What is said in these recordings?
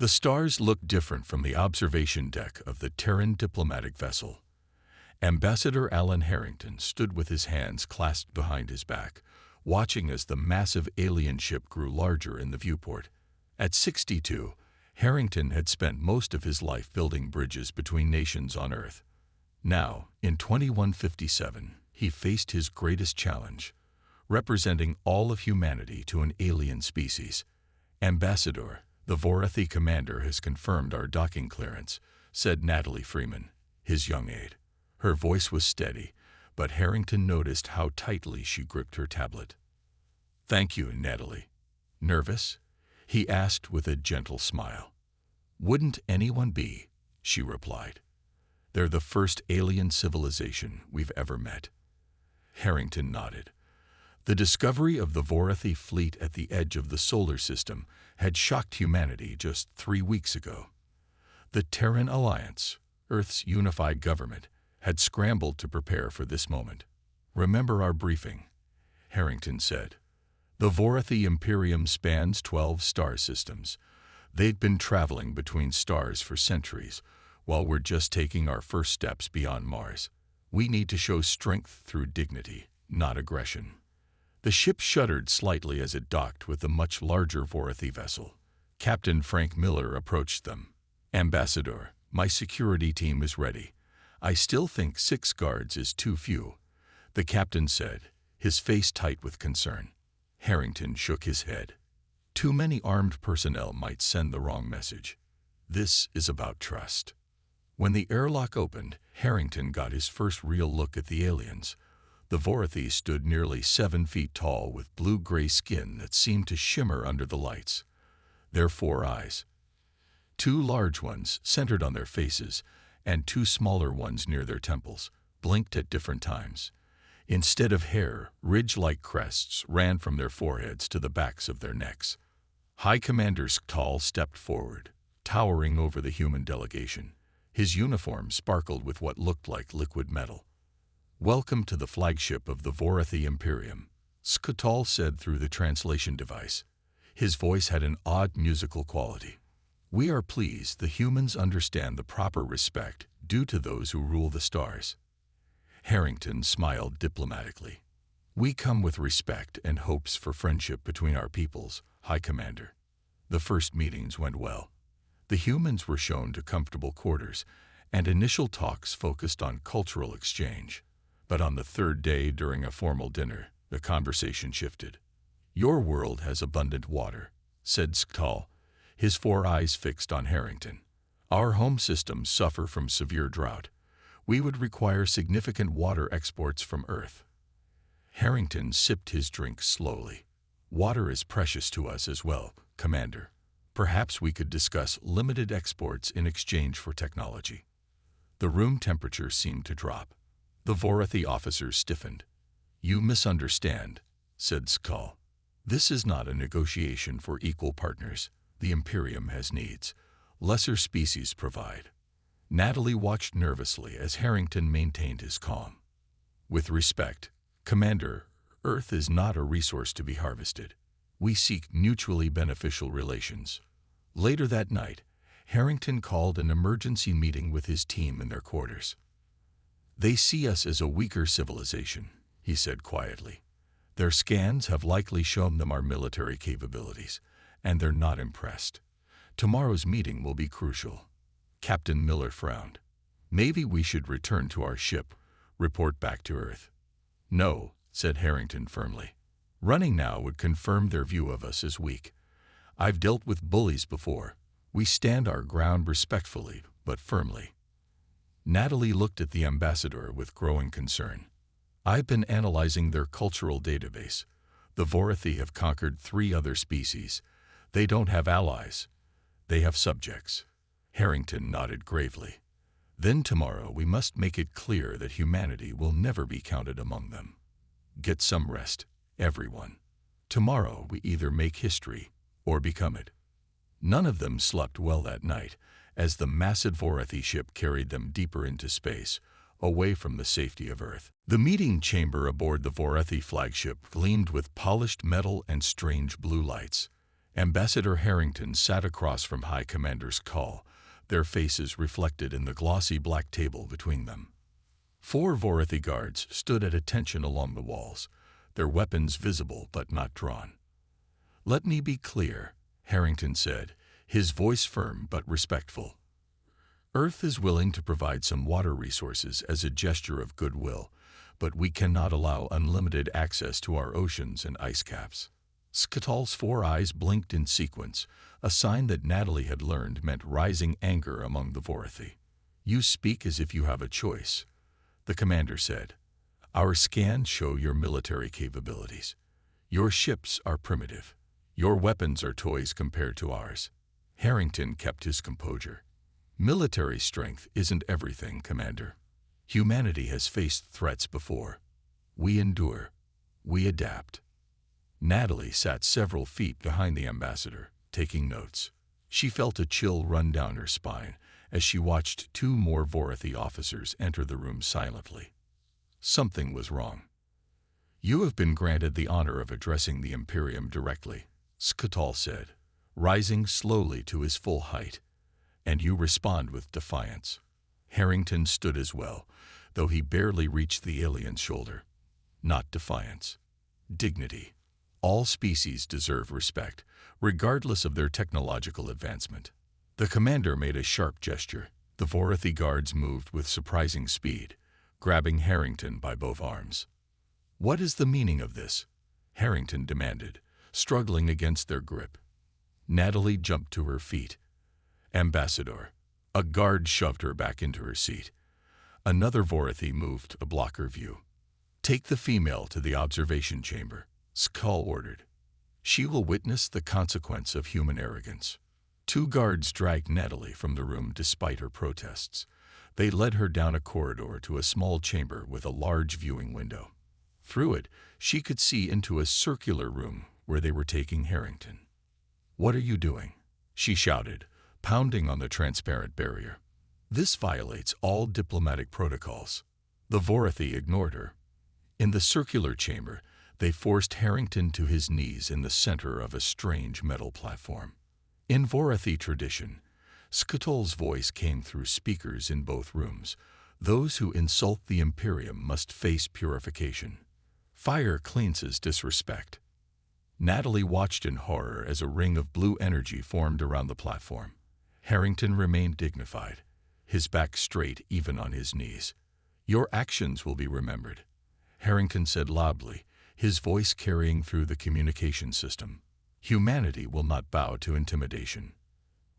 The stars looked different from the observation deck of the Terran diplomatic vessel. Ambassador Alan Harrington stood with his hands clasped behind his back, watching as the massive alien ship grew larger in the viewport. At 62, Harrington had spent most of his life building bridges between nations on Earth. Now, in 2157, he faced his greatest challenge, representing all of humanity to an alien species. Ambassador, the Vorathi commander has confirmed our docking clearance, said Natalie Freeman, his young aide. Her voice was steady, but Harrington noticed how tightly she gripped her tablet. "Thank you, Natalie." "Nervous?" he asked with a gentle smile. "Wouldn't anyone be?" she replied. "They're the first alien civilization we've ever met." Harrington nodded. The discovery of the Vorathi fleet at the edge of the solar system had shocked humanity just 3 weeks ago. The Terran Alliance, Earth's unified government, had scrambled to prepare for this moment. "Remember our briefing," Harrington said. "The Vorathi Imperium spans 12 star systems. They'd been traveling between stars for centuries, while we're just taking our first steps beyond Mars. We need to show strength through dignity, not aggression." The ship shuddered slightly as it docked with the much larger Vorathi vessel. Captain Frank Miller approached them. "Ambassador, my security team is ready. I still think 6 guards is too few," the captain said, his face tight with concern. Harrington shook his head. "Too many armed personnel might send the wrong message. This is about trust." When the airlock opened, Harrington got his first real look at the aliens. The Vorathi stood nearly 7 feet tall with blue-gray skin that seemed to shimmer under the lights. Their 4 eyes, 2 large ones centered on their faces and 2 smaller ones near their temples, blinked at different times. Instead of hair, ridge-like crests ran from their foreheads to the backs of their necks. High Commander Sktal stepped forward, towering over the human delegation. His uniform sparkled with what looked like liquid metal. "Welcome to the flagship of the Vorathi Imperium," Sktal said through the translation device. His voice had an odd musical quality. "We are pleased the humans understand the proper respect due to those who rule the stars." Harrington smiled diplomatically. "We come with respect and hopes for friendship between our peoples, High Commander." The first meetings went well. The humans were shown to comfortable quarters, and initial talks focused on cultural exchange. But on the 3rd day during a formal dinner, the conversation shifted. "Your world has abundant water," said Sktal, his 4 eyes fixed on Harrington. "Our home systems suffer from severe drought. We would require significant water exports from Earth." Harrington sipped his drink slowly. "Water is precious to us as well, Commander. Perhaps we could discuss limited exports in exchange for technology." The room temperature seemed to drop. The Vorathi officers stiffened. "You misunderstand," said Sktal. "This is not a negotiation for equal partners. The Imperium has needs. Lesser species provide." Natalie watched nervously as Harrington maintained his calm. "With respect, Commander, Earth is not a resource to be harvested. We seek mutually beneficial relations." Later that night, Harrington called an emergency meeting with his team in their quarters. "They see us as a weaker civilization," he said quietly. "Their scans have likely shown them our military capabilities, and they're not impressed. Tomorrow's meeting will be crucial." Captain Miller frowned. "Maybe we should return to our ship, report back to Earth." "No," said Harrington firmly. "Running now would confirm their view of us as weak. I've dealt with bullies before. We stand our ground respectfully, but firmly." Natalie looked at the ambassador with growing concern. "I've been analyzing their cultural database. The Vorathi have conquered 3 other species. They don't have allies. They have subjects." Harrington nodded gravely. "Then tomorrow we must make it clear that humanity will never be counted among them. Get some rest, everyone. Tomorrow we either make history or become it." None of them slept well that night, as the massive Vorathi ship carried them deeper into space, away from the safety of Earth. The meeting chamber aboard the Vorathi flagship gleamed with polished metal and strange blue lights. Ambassador Harrington sat across from High Commander Skull, their faces reflected in the glossy black table between them. 4 Vorathi guards stood at attention along the walls, their weapons visible but not drawn. "Let me be clear," Harrington said, his voice firm but respectful. "Earth is willing to provide some water resources as a gesture of goodwill, but we cannot allow unlimited access to our oceans and ice caps." Skatal's 4 eyes blinked in sequence, a sign that Natalie had learned meant rising anger among the Vorathi. "You speak as if you have a choice," the commander said. "Our scans show your military capabilities. Your ships are primitive. Your weapons are toys compared to ours." Harrington kept his composure. "Military strength isn't everything, Commander. Humanity has faced threats before. We endure. We adapt." Natalie sat several feet behind the ambassador, taking notes. She felt a chill run down her spine as she watched 2 more Vorathi officers enter the room silently. Something was wrong. "You have been granted the honor of addressing the Imperium directly," Skatal said, rising slowly to his full height, "and you respond with defiance." Harrington stood as well, though he barely reached the alien's shoulder. "Not defiance. Dignity. All species deserve respect, regardless of their technological advancement." The commander made a sharp gesture. The Vorathi guards moved with surprising speed, grabbing Harrington by both arms. "What is the meaning of this?" Harrington demanded, struggling against their grip. Natalie jumped to her feet. "Ambassador." A guard shoved her back into her seat. Another Vorathi moved to block her view. "Take the female to the observation chamber," Skull ordered. "She will witness the consequence of human arrogance." 2 guards dragged Natalie from the room despite her protests. They led her down a corridor to a small chamber with a large viewing window. Through it, she could see into a circular room where they were taking Harrington. "What are you doing?" she shouted, pounding on the transparent barrier. "This violates all diplomatic protocols." The Vorathi ignored her. In the circular chamber, they forced Harrington to his knees in the center of a strange metal platform. In Vorathi tradition, Skatal's voice came through speakers in both rooms. "Those who insult the Imperium must face purification. Fire cleanses disrespect." Natalie watched in horror as a ring of blue energy formed around the platform. Harrington remained dignified, his back straight even on his knees. "Your actions will be remembered," Harrington said loudly, his voice carrying through the communication system. "Humanity will not bow to intimidation."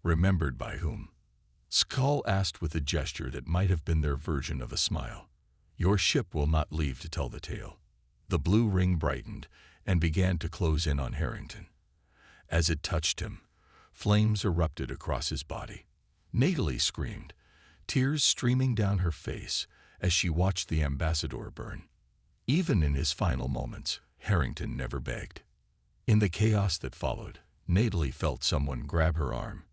"Remembered by whom?" Skull asked with a gesture that might have been their version of a smile. "Your ship will not leave to tell the tale." The blue ring brightened and began to close in on Harrington. As it touched him, flames erupted across his body. Natalie screamed, tears streaming down her face as she watched the ambassador burn. Even in his final moments, Harrington never begged. In the chaos that followed, Natalie felt someone grab her arm.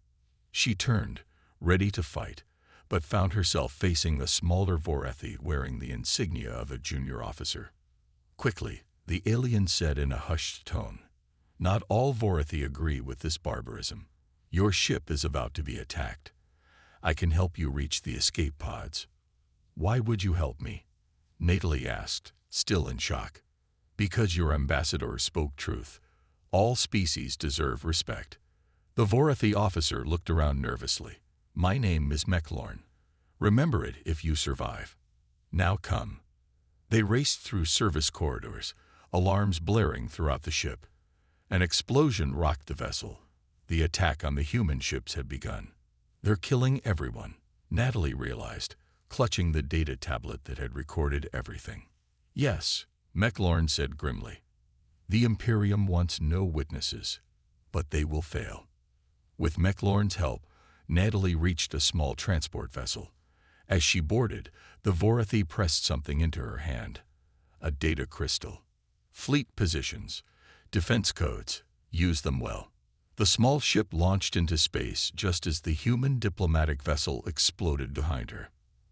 She turned, ready to fight, but found herself facing a smaller Vorathi wearing the insignia of a junior officer. Quickly, the alien said in a hushed tone, "Not all Vorathi agree with this barbarism. Your ship is about to be attacked. I can help you reach the escape pods." "Why would you help me?" Natalie asked, still in shock. "Because your ambassador spoke truth. All species deserve respect." The Vorathi officer looked around nervously. "My name is Meklorn. Remember it if you survive. Now come." They raced through service corridors, alarms blaring throughout the ship. An explosion rocked the vessel. The attack on the human ships had begun. "They're killing everyone," Natalie realized, clutching the data tablet that had recorded everything. "Yes," Meklorn said grimly. "The Imperium wants no witnesses, but they will fail." With Meklorn's help, Natalie reached a small transport vessel. As she boarded, the Vorathi pressed something into her hand. A data crystal. "Fleet positions. Defense codes. Use them well." The small ship launched into space just as the human diplomatic vessel exploded behind her.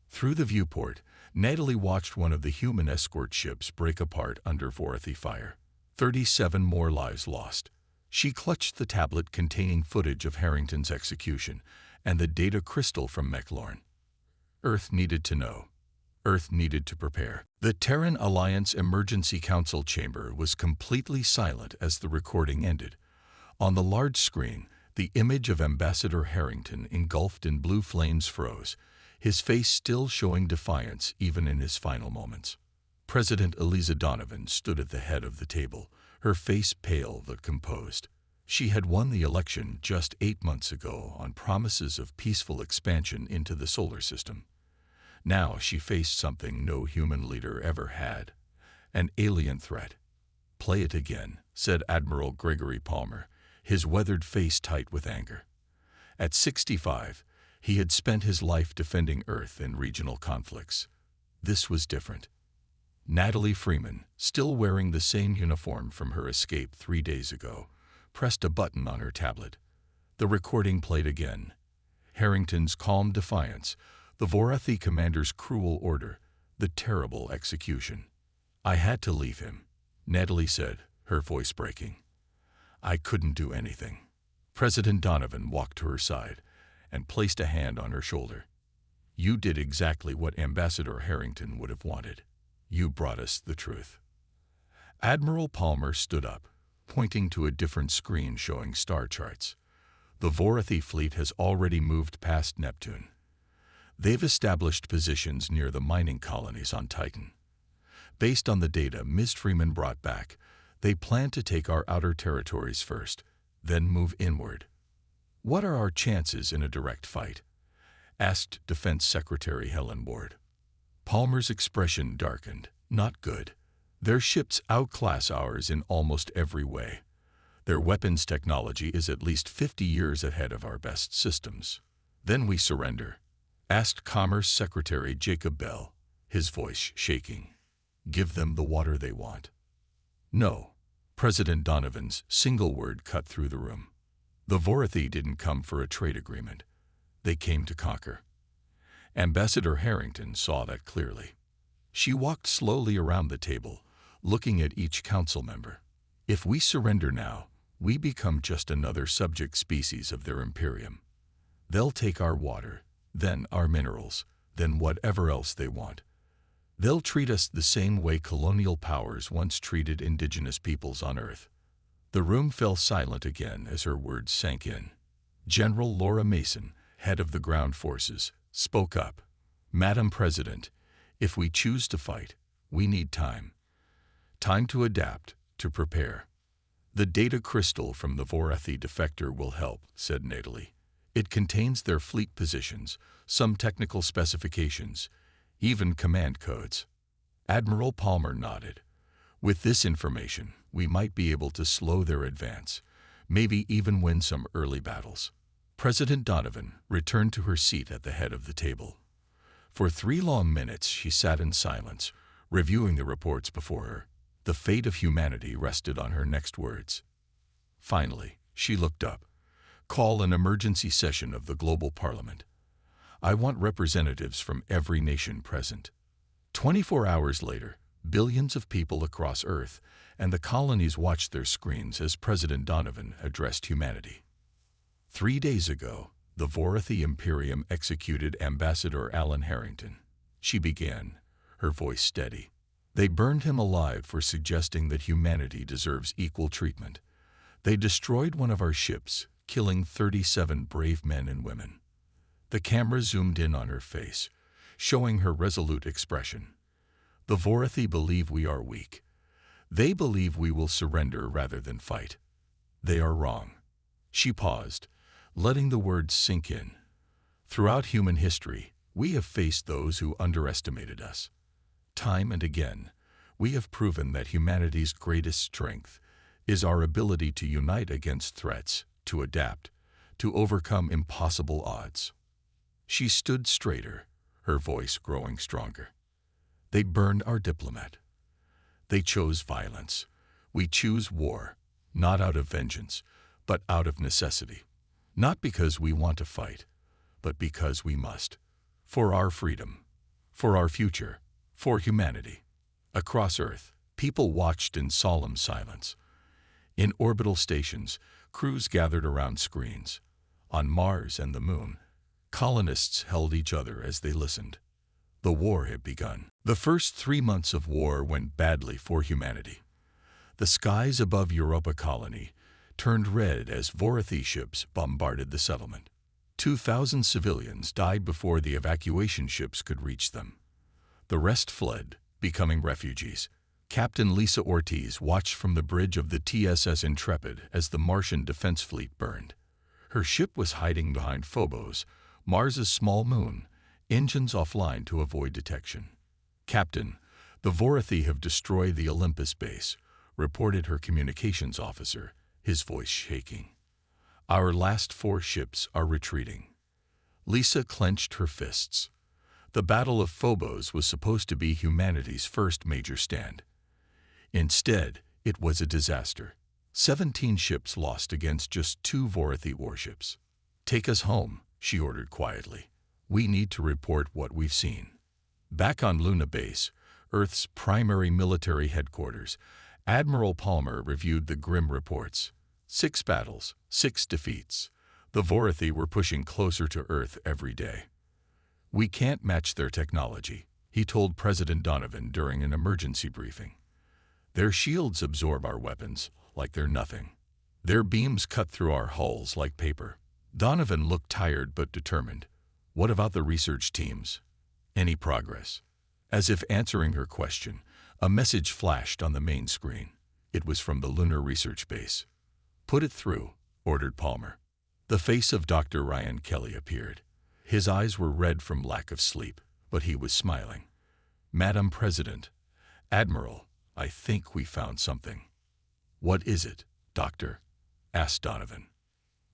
Through the viewport, Natalie watched one of the human escort ships break apart under Vorathi fire. 37 more lives lost. She clutched the tablet containing footage of Harrington's execution and the data crystal from Mechlorn. Earth needed to know. Earth needed to prepare. The Terran Alliance Emergency Council chamber was completely silent as the recording ended. On the large screen, the image of Ambassador Harrington engulfed in blue flames froze, his face still showing defiance even in his final moments. President Eliza Donovan stood at the head of the table, her face pale but composed. She had won the election just 8 months ago on promises of peaceful expansion into the solar system. Now she faced something no human leader ever had, an alien threat. "Play it again," said Admiral Gregory Palmer, his weathered face tight with anger. At 65, he had spent his life defending Earth in regional conflicts. This was different. Natalie Freeman, still wearing the same uniform from her escape 3 days ago, pressed a button on her tablet. The recording played again. Harrington's calm defiance, the Vorathi commander's cruel order, the terrible execution. "I had to leave him," Natalie said, her voice breaking. "I couldn't do anything." President Donovan walked to her side and placed a hand on her shoulder. "You did exactly what Ambassador Harrington would have wanted. You brought us the truth." Admiral Palmer stood up, pointing to a different screen showing star charts. The Vorathi fleet has already moved past Neptune. They've established positions near the mining colonies on Titan. Based on the data Ms. Freeman brought back, they plan to take our outer territories first, then move inward. "What are our chances in a direct fight?" asked Defense Secretary Helen Ward. Palmer's expression darkened. "Not good. Their ships outclass ours in almost every way. Their weapons technology is at least 50 years ahead of our best systems." "Then we surrender?" asked Commerce Secretary Jacob Bell, his voice shaking. "Give them the water they want." "No." President Donovan's single word cut through the room. "The Vorathi didn't come for a trade agreement. They came to conquer." Ambassador Harrington saw that clearly. She walked slowly around the table, looking at each council member. "If we surrender now, we become just another subject species of their imperium. They'll take our water, then our minerals, then whatever else they want. They'll treat us the same way colonial powers once treated indigenous peoples on Earth." The room fell silent again as her words sank in. General Laura Mason, head of the ground forces, spoke up. "Madam President, if we choose to fight, we need time. Time to adapt, to prepare." "The data crystal from the Vorathi defector will help," said Natalie. "It contains their fleet positions, some technical specifications, even command codes." Admiral Palmer nodded. "With this information, we might be able to slow their advance, maybe even win some early battles." President Donovan returned to her seat at the head of the table. For 3 long minutes she sat in silence, reviewing the reports before her. The fate of humanity rested on her next words. Finally, she looked up. "Call an emergency session of the Global Parliament. I want representatives from every nation present." 24 hours later, billions of people across Earth and the colonies watched their screens as President Donovan addressed humanity. 3 days ago, the Vorathi Imperium executed Ambassador Alan Harrington. She began, her voice steady. "They burned him alive for suggesting that humanity deserves equal treatment. They destroyed one of our ships, killing 37 brave men and women." The camera zoomed in on her face, showing her resolute expression. "The Vorathi believe we are weak. They believe we will surrender rather than fight. They are wrong." She paused, letting the words sink in. "Throughout human history, we have faced those who underestimated us. Time and again, we have proven that humanity's greatest strength is our ability to unite against threats, to adapt, to overcome impossible odds." She stood straighter, her voice growing stronger. "They burned our diplomat. They chose violence. We choose war, not out of vengeance, but out of necessity. Not because we want to fight, but because we must. For our freedom, for our future, for humanity." Across Earth, people watched in solemn silence. In orbital stations, crews gathered around screens. On Mars and the Moon, colonists held each other as they listened. The war had begun. The first 3 months of war went badly for humanity. The skies above Europa Colony turned red as Vorathi ships bombarded the settlement. 2,000 civilians died before the evacuation ships could reach them. The rest fled, becoming refugees. Captain Lisa Ortiz watched from the bridge of the TSS Intrepid as the Martian defense fleet burned. Her ship was hiding behind Phobos, Mars's small moon, engines offline to avoid detection. "Captain, the Vorathi have destroyed the Olympus base," reported her communications officer, his voice shaking. "Our last 4 ships are retreating." Lisa clenched her fists. The Battle of Phobos was supposed to be humanity's first major stand. Instead, it was a disaster. 17 ships lost against just 2 Vorathi warships. "Take us home," she ordered quietly. "We need to report what we've seen." Back on Luna Base, Earth's primary military headquarters, Admiral Palmer reviewed the grim reports. 6 battles, 6 defeats. The Vorathi were pushing closer to Earth every day. "We can't match their technology," he told President Donovan during an emergency briefing. "Their shields absorb our weapons like they're nothing. Their beams cut through our hulls like paper." Donovan looked tired but determined. "What about the research teams? Any progress?" As if answering her question, a message flashed on the main screen. It was from the Lunar Research Base. "Put it through," ordered Palmer. The face of Dr. Ryan Kelly appeared. His eyes were red from lack of sleep, but he was smiling. "Madam President, Admiral, I think we found something." "What is it, Doctor?" asked Donovan.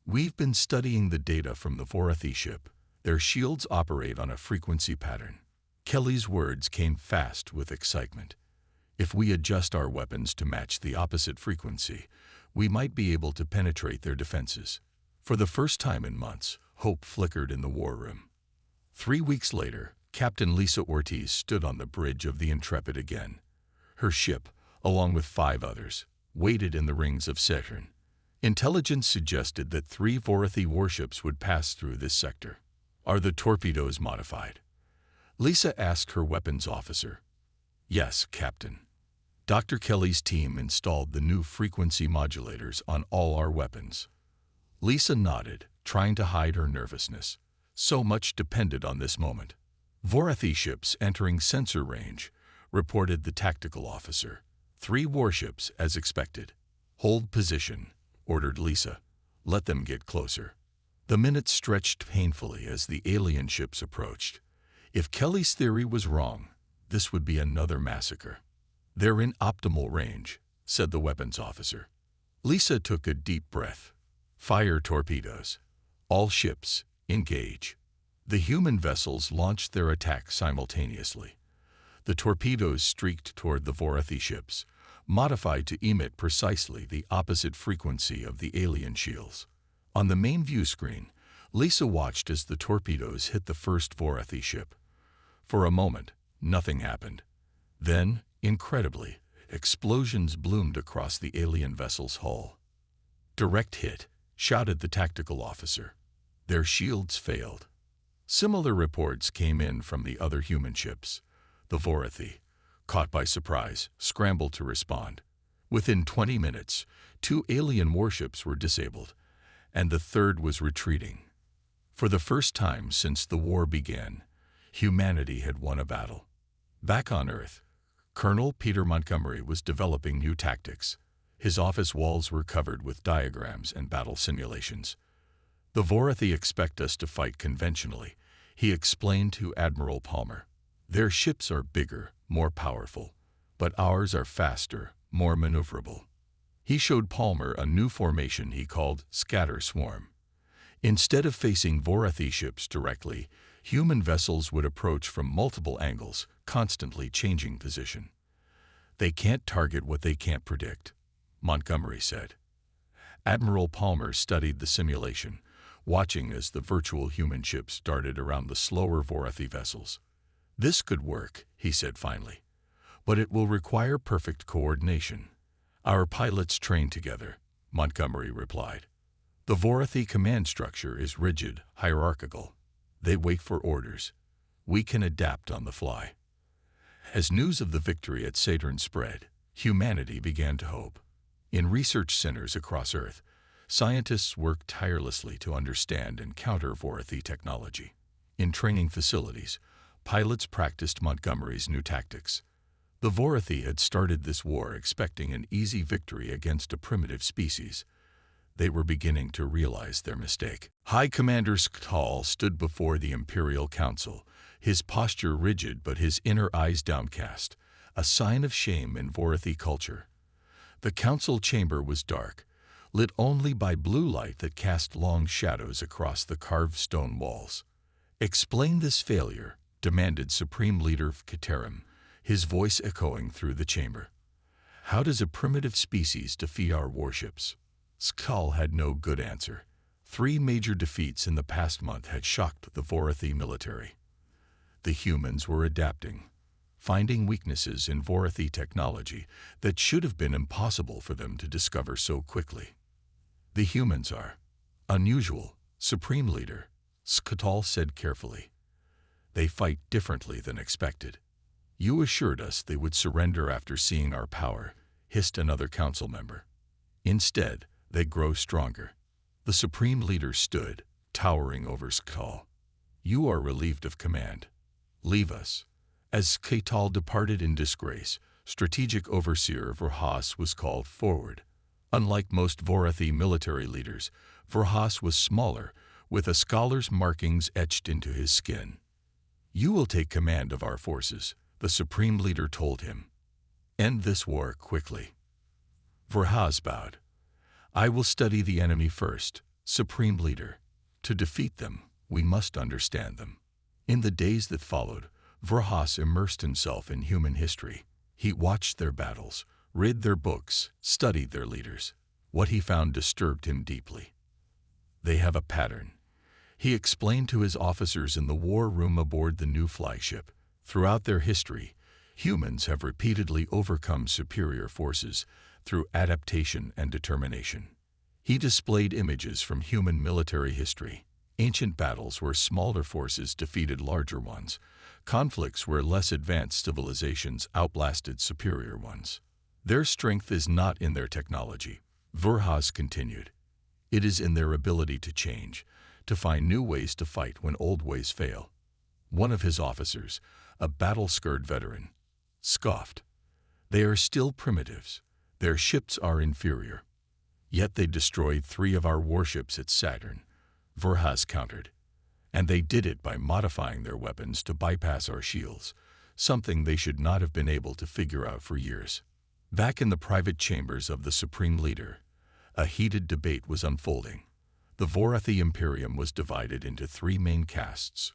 "We've been studying the data from the Vorathi ship. Their shields operate on a frequency pattern." Kelly's words came fast with excitement. "If we adjust our weapons to match the opposite frequency, we might be able to penetrate their defenses." For the first time in months, hope flickered in the war room. 3 weeks later, Captain Lisa Ortiz stood on the bridge of the Intrepid again. Her ship, along with 5 others, waited in the rings of Saturn. Intelligence suggested that 3 Vorathi warships would pass through this sector. "Are the torpedoes modified?" Lisa asked her weapons officer. "Yes, Captain. Dr. Kelly's team installed the new frequency modulators on all our weapons." Lisa nodded, trying to hide her nervousness. So much depended on this moment. "Vorathi ships entering sensor range," reported the tactical officer. 3 warships, as expected. "Hold position," ordered Lisa. "Let them get closer." The minutes stretched painfully as the alien ships approached. If Kelly's theory was wrong, this would be another massacre. "They're in optimal range," said the weapons officer. Lisa took a deep breath. "Fire torpedoes. All ships, engage." The human vessels launched their attack simultaneously. The torpedoes streaked toward the Vorathi ships, modified to emit precisely the opposite frequency of the alien shields. On the main view screen, Lisa watched as the torpedoes hit the first Vorathi ship. For a moment, nothing happened. Then, incredibly, explosions bloomed across the alien vessel's hull. "Direct hit," shouted the tactical officer. Their shields failed. Similar reports came in from the other human ships. The Vorathi, caught by surprise, scrambled to respond. Within 20 minutes, 2 alien warships were disabled, and the third was retreating. For the first time since the war began, humanity had won a battle. Back on Earth, Colonel Peter Montgomery was developing new tactics. His office walls were covered with diagrams and battle simulations. "The Vorathi expect us to fight conventionally," he explained to Admiral Palmer. "Their ships are bigger, more powerful, but ours are faster, more maneuverable." He showed Palmer a new formation he called Scatter Swarm. Instead of facing Vorathi ships directly, human vessels would approach from multiple angles, constantly changing position. "They can't target what they can't predict," Montgomery said. Admiral Palmer studied the simulation, watching as the virtual human ships darted around the slower Vorathi vessels. "This could work," he said finally, "but it will require perfect coordination. Our pilots train together, Montgomery replied. The Vorathi command structure is rigid, hierarchical. They wait for orders. We can adapt on the fly. As news of the victory at Saturn spread, humanity began to hope. In research centers across Earth, scientists worked tirelessly to understand and counter Vorathi technology. In training facilities, pilots practiced Montgomery's new tactics. The Vorathi had started this war expecting an easy victory against a primitive species. They were beginning to realize their mistake. High Commander Sktal stood before the Imperial Council, his posture rigid but his inner eyes downcast, a sign of shame in Vorathi culture. The council chamber was dark, lit only by blue light that cast long shadows across the carved stone walls. "Explain this failure," demanded Supreme Leader Katerim, his voice echoing through the chamber. "How does a primitive species defeat our warships?" Sktal had no good answer. 3 major defeats in the past month had shocked the Vorathi military. The humans were adapting, finding weaknesses in Vorathi technology that should have been impossible for them to discover so quickly. "The humans are unusual, Supreme Leader," Sktal said carefully. "They fight differently than expected." "You assured us they would surrender after seeing our power," hissed another council member. "Instead, they grow stronger." The Supreme Leader stood, towering over Sktal. "You are relieved of command. Leave us." As Sktal departed in disgrace, Strategic Overseer Verhaas was called forward. Unlike most Vorathi military leaders, Verhaas was smaller, with a scholar's markings etched into his skin. "You will take command of our forces," the Supreme Leader told him. "End this war quickly." Verhaas bowed. "I will study the enemy first, Supreme Leader. To defeat them, we must understand them." In the days that followed, Verhaas immersed himself in human history. He watched their battles, read their books, studied their leaders. What he found disturbed him deeply. "They have a pattern," he explained to his officers in the war room aboard the new flagship. "Throughout their history, humans have repeatedly overcome superior forces through adaptation and determination." He displayed images from human military history. Ancient battles where smaller forces defeated larger ones, conflicts where less advanced civilizations outlasted superior ones. "Their strength is not in their technology," Verhaas continued. "It is in their ability to change, to find new ways to fight when old ways fail." One of his officers, a battle-scarred veteran, scoffed. "They are still primitives. Their ships are inferior." "Yet they destroyed 3 of our warships at Saturn," Verhaas countered. "And they did it by modifying their weapons to bypass our shields, something they should not have been able to figure out for years." Back in the private chambers of the Supreme Leader, a heated debate was unfolding. The Vorathi Imperium was divided into 3 main castes: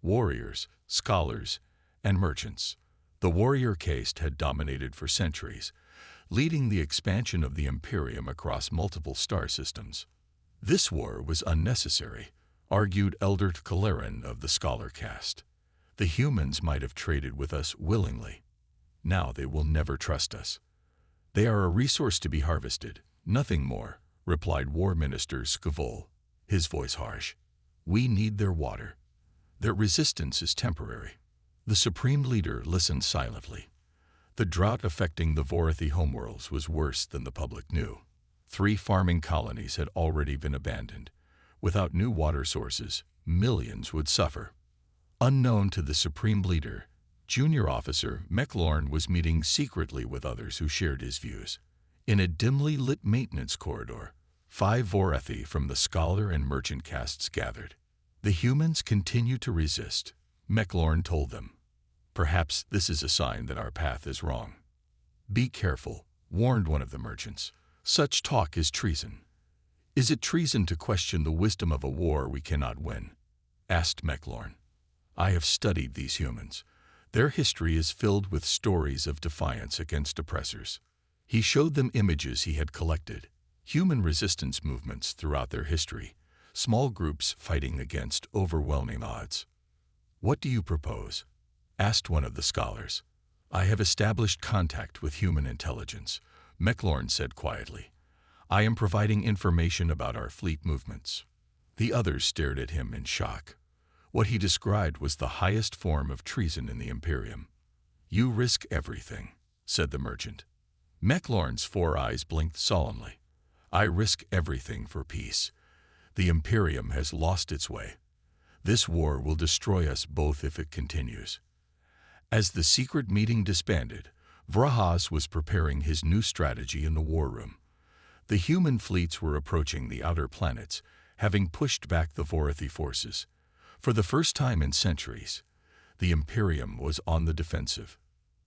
warriors, scholars, and merchants. The warrior caste had dominated for centuries, leading the expansion of the Imperium across multiple star systems. "This war was unnecessary," argued Elder Kalerin of the scholar caste. "The humans might have traded with us willingly. Now they will never trust us. They are a resource to be harvested, nothing more," replied War Minister Skavol, his voice harsh. "We need their water. Their resistance is temporary." The Supreme Leader listened silently. The drought affecting the Vorathi homeworlds was worse than the public knew. 3 farming colonies had already been abandoned. Without new water sources, millions would suffer. Unknown to the Supreme Leader, Junior Officer Mechlorn was meeting secretly with others who shared his views. In a dimly lit maintenance corridor, 5 Vorathi from the scholar and merchant castes gathered. "The humans continue to resist," Mechlorn told them. "Perhaps this is a sign that our path is wrong." "Be careful," warned one of the merchants. "Such talk is treason." "Is it treason to question the wisdom of a war we cannot win?" asked Mechlorn. "I have studied these humans. Their history is filled with stories of defiance against oppressors." He showed them images he had collected, human resistance movements throughout their history, small groups fighting against overwhelming odds. "What do you propose?" asked one of the scholars. "I have established contact with human intelligence, Meklorn said quietly. I am providing information about our fleet movements. The others stared at him in shock. What he described was the highest form of treason in the Imperium. You risk everything, said the merchant. Meklorn's 4 eyes blinked sullenly. I risk everything for peace. The Imperium has lost its way. This war will destroy us both if it continues. As the secret meeting disbanded, Vrahas was preparing his new strategy in the war room. The human fleets were approaching the outer planets, having pushed back the Vorathi forces. For the first time in centuries, the Imperium was on the defensive.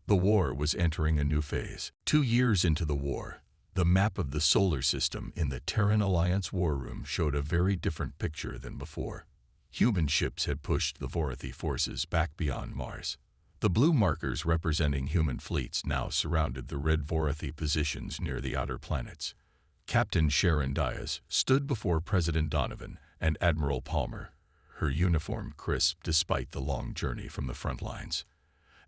The war was entering a new phase. 2 years into the war, the map of the solar system in the Terran Alliance war room showed a very different picture than before. Human ships had pushed the Vorathi forces back beyond Mars. The blue markers representing human fleets now surrounded the red Vorathi positions near the outer planets. Captain Sharon Diaz stood before President Donovan and Admiral Palmer, her uniform crisp despite the long journey from the front lines.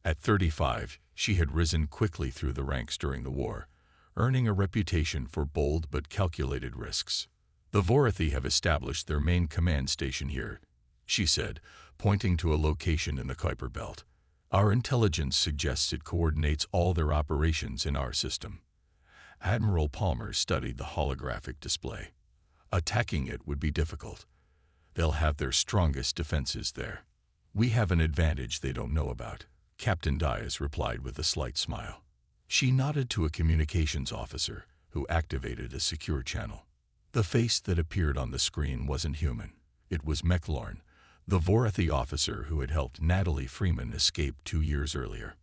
At 35, she had risen quickly through the ranks during the war, earning a reputation for bold but calculated risks. The Vorathi have established their main command station here, she said, pointing to a location in the Kuiper Belt. Our intelligence suggests it coordinates all their operations in our system. Admiral Palmer studied the holographic display. Attacking it would be difficult. They'll have their strongest defenses there. We have an advantage they don't know about, Captain Diaz replied with a slight smile. She nodded to a communications officer who activated a secure channel. The face that appeared on the screen wasn't human. It was Meklorn, the Vorathi officer who had helped Natalie Freeman escape 2 years earlier.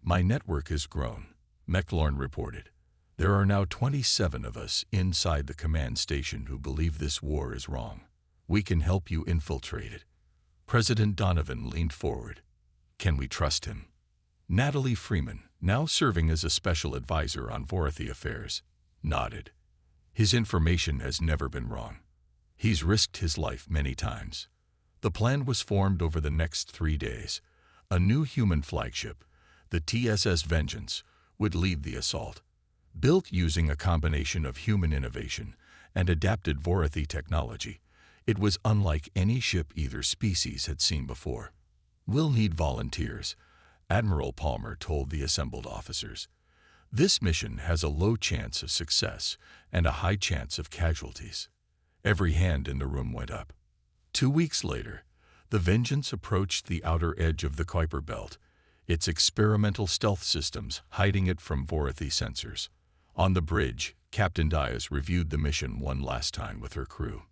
My network has grown, Meklorn reported. There are now 27 of us inside the command station who believe this war is wrong. We can help you infiltrate it. President Donovan leaned forward. Can we trust him? Natalie Freeman, now serving as a special advisor on Vorathi affairs, nodded. His information has never been wrong. He's risked his life many times. The plan was formed over the next 3 days. A new human flagship, the TSS Vengeance, would lead the assault. Built using a combination of human innovation and adapted Vorathi technology, it was unlike any ship either species had seen before. We'll need volunteers, Admiral Palmer told the assembled officers. This mission has a low chance of success and a high chance of casualties. Every hand in the room went up. 2 weeks later, the Vengeance approached the outer edge of the Kuiper Belt, its experimental stealth systems hiding it from Vorathi sensors. On the bridge, Captain Diaz reviewed the mission one last time with her crew.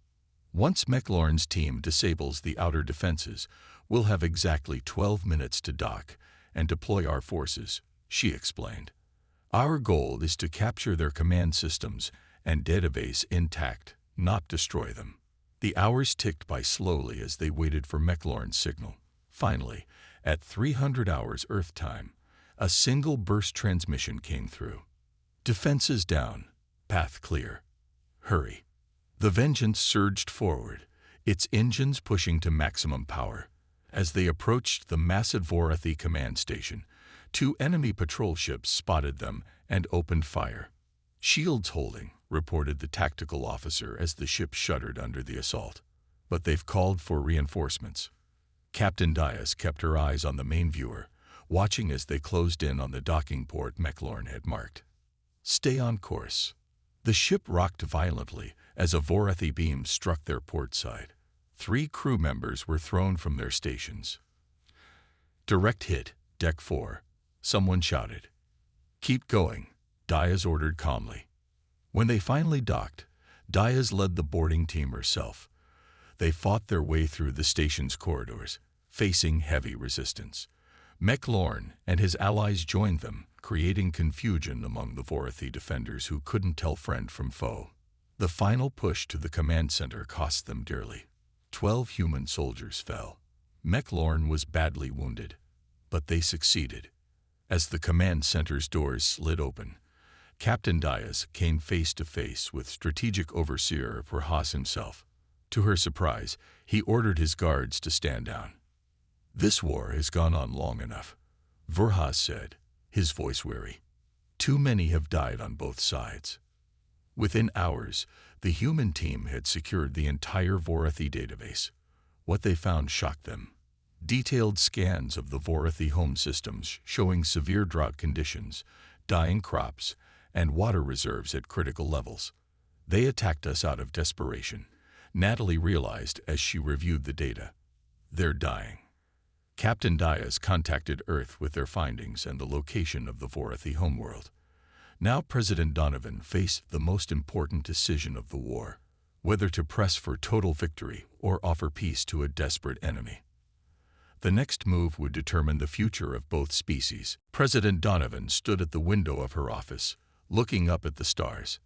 Once Meklorn's team disables the outer defenses, we'll have exactly 12 minutes to dock and deploy our forces, she explained. Our goal is to capture their command systems and database intact, not destroy them. The hours ticked by slowly as they waited for Meklorn's signal. Finally, at 300 hours Earth time, a single burst transmission came through. Defenses down, path clear. Hurry. The Vengeance surged forward, its engines pushing to maximum power. As they approached the massive Vorathi command station, 2 enemy patrol ships spotted them and opened fire. Shields holding, reported the tactical officer as the ship shuddered under the assault. But they've called for reinforcements. Captain Diaz kept her eyes on the main viewer, watching as they closed in on the docking port Meklorn had marked. Stay on course. The ship rocked violently as a Vorathi beam struck their port side. 3 crew members were thrown from their stations. Direct hit, deck 4, someone shouted. Keep going, Diaz ordered calmly. When they finally docked, Diaz led the boarding team herself. They fought their way through the station's corridors, facing heavy resistance. Meklorn and his allies joined them, creating confusion among the Vorathi defenders who couldn't tell friend from foe. The final push to the command center cost them dearly. 12 human soldiers fell. Meklorn was badly wounded, but they succeeded. As the command center's doors slid open, Captain Diaz came face to face with strategic overseer Vrahas himself. To her surprise, he ordered his guards to stand down. This war has gone on long enough, Vrahas said, his voice weary. Too many have died on both sides. Within hours, the human team had secured the entire Vorathi database. What they found shocked them. Detailed scans of the Vorathi home systems showing severe drought conditions, dying crops, and water reserves at critical levels. They attacked us out of desperation, Natalie realized as she reviewed the data. They're dying. Captain Diaz contacted Earth with their findings and the location of the Vorathi homeworld. Now President Donovan faced the most important decision of the war, whether to press for total victory or offer peace to a desperate enemy. The next move would determine the future of both species. President Donovan stood at the window of her office, looking up at the stars.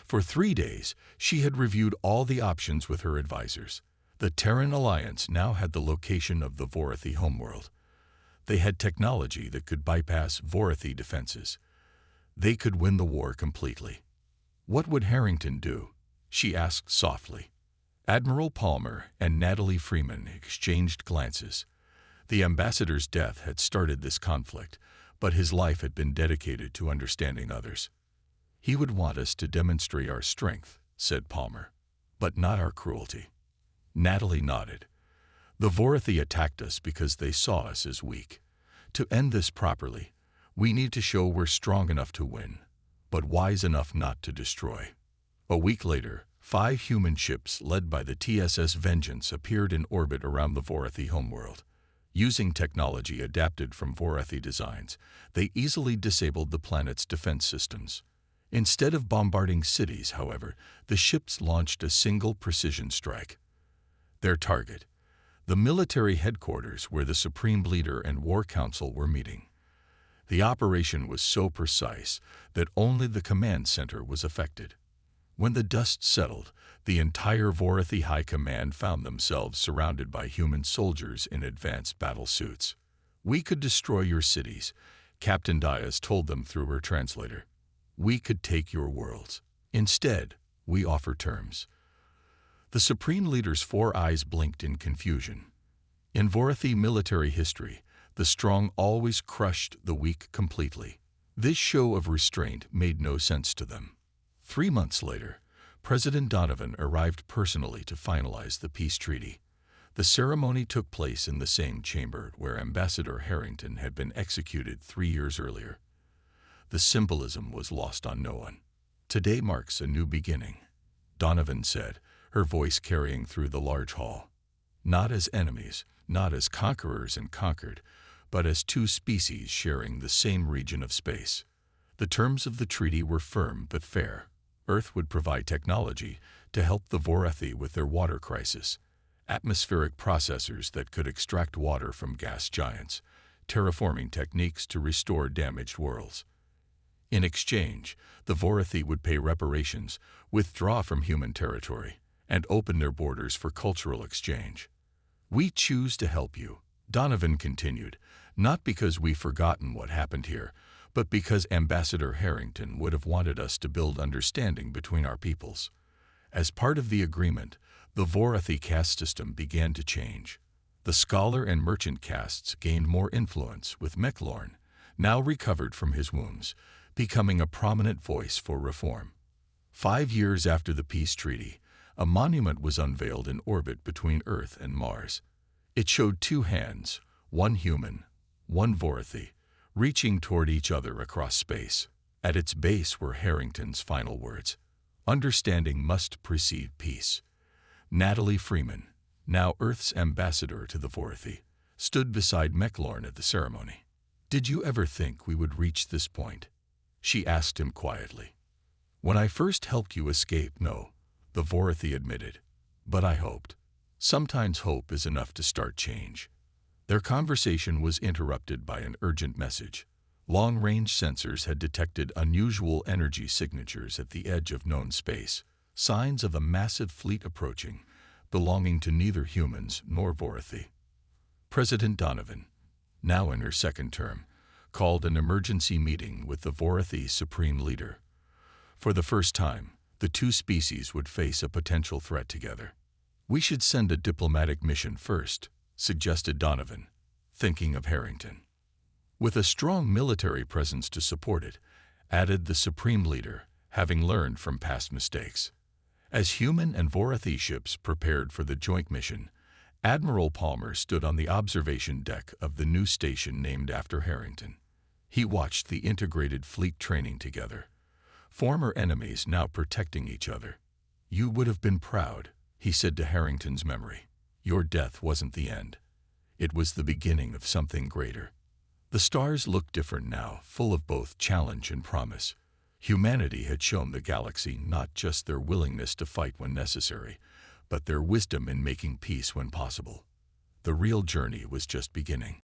For 3 days, she had reviewed all the options with her advisors. The Terran Alliance now had the location of the Vorathi homeworld. They had technology that could bypass Vorathi defenses. They could win the war completely. What would Harrington do? She asked softly. Admiral Palmer and Natalie Freeman exchanged glances. The ambassador's death had started this conflict, but his life had been dedicated to understanding others. He would want us to demonstrate our strength, said Palmer, but not our cruelty. Natalie nodded. The Vorathi attacked us because they saw us as weak. To end this properly, we need to show we're strong enough to win, but wise enough not to destroy. A week later, 5 human ships led by the TSS Vengeance appeared in orbit around the Vorathi homeworld. Using technology adapted from Vorathi designs, they easily disabled the planet's defense systems. Instead of bombarding cities, however, the ships launched a single precision strike. Their target, the military headquarters where the Supreme Leader and War Council were meeting. The operation was so precise that only the command center was affected. When the dust settled, the entire Vorathi High Command found themselves surrounded by human soldiers in advanced battle suits. We could destroy your cities, Captain Diaz told them through her translator. We could take your worlds. Instead, we offer terms. The Supreme Leader's 4 eyes blinked in confusion. In Vorathi military history, the strong always crushed the weak completely. This show of restraint made no sense to them. 3 months later, President Donovan arrived personally to finalize the peace treaty. The ceremony took place in the same chamber where Ambassador Harrington had been executed 3 years earlier. The symbolism was lost on no one. Today marks a new beginning, Donovan said, her voice carrying through the large hall. Not as enemies, not as conquerors and conquered, but as 2 species sharing the same region of space. The terms of the treaty were firm but fair. Earth would provide technology to help the Vorathi with their water crisis, atmospheric processors that could extract water from gas giants, terraforming techniques to restore damaged worlds. In exchange, the Vorathi would pay reparations, withdraw from human territory, and open their borders for cultural exchange. We choose to help you, Donovan continued, not because we've forgotten what happened here, but because Ambassador Harrington would have wanted us to build understanding between our peoples. As part of the agreement, the Vorathi caste system began to change. The scholar and merchant castes gained more influence, with Meklorn, now recovered from his wounds, becoming a prominent voice for reform. 5 years after the peace treaty, a monument was unveiled in orbit between Earth and Mars. It showed 2 hands, one human, one Vorathi, reaching toward each other across space. At its base were Harrington's final words: "Understanding must precede peace." Natalie Freeman, now Earth's ambassador to the Vorathi, stood beside Meklorn at the ceremony. "Did you ever think we would reach this point?" she asked him quietly. "When I first helped you escape, no," the Vorathi admitted. "But I hoped. Sometimes hope is enough to start change." Their conversation was interrupted by an urgent message. Long-range sensors had detected unusual energy signatures at the edge of known space, signs of a massive fleet approaching, belonging to neither humans nor Vorathi. President Donovan, now in her 2nd term, called an emergency meeting with the Vorathi Supreme Leader. For the first time, the 2 species would face a potential threat together. "We should send a diplomatic mission first," suggested Donovan, thinking of Harrington. With a strong military presence to support it, added the Supreme Leader, having learned from past mistakes. As human and Vorathi ships prepared for the joint mission, Admiral Palmer stood on the observation deck of the new station named after Harrington. He watched the integrated fleet training together, former enemies now protecting each other. "You would have been proud," he said to Harrington's memory. "Your death wasn't the end. It was the beginning of something greater." The stars looked different now, full of both challenge and promise. Humanity had shown the galaxy not just their willingness to fight when necessary, but their wisdom in making peace when possible. The real journey was just beginning.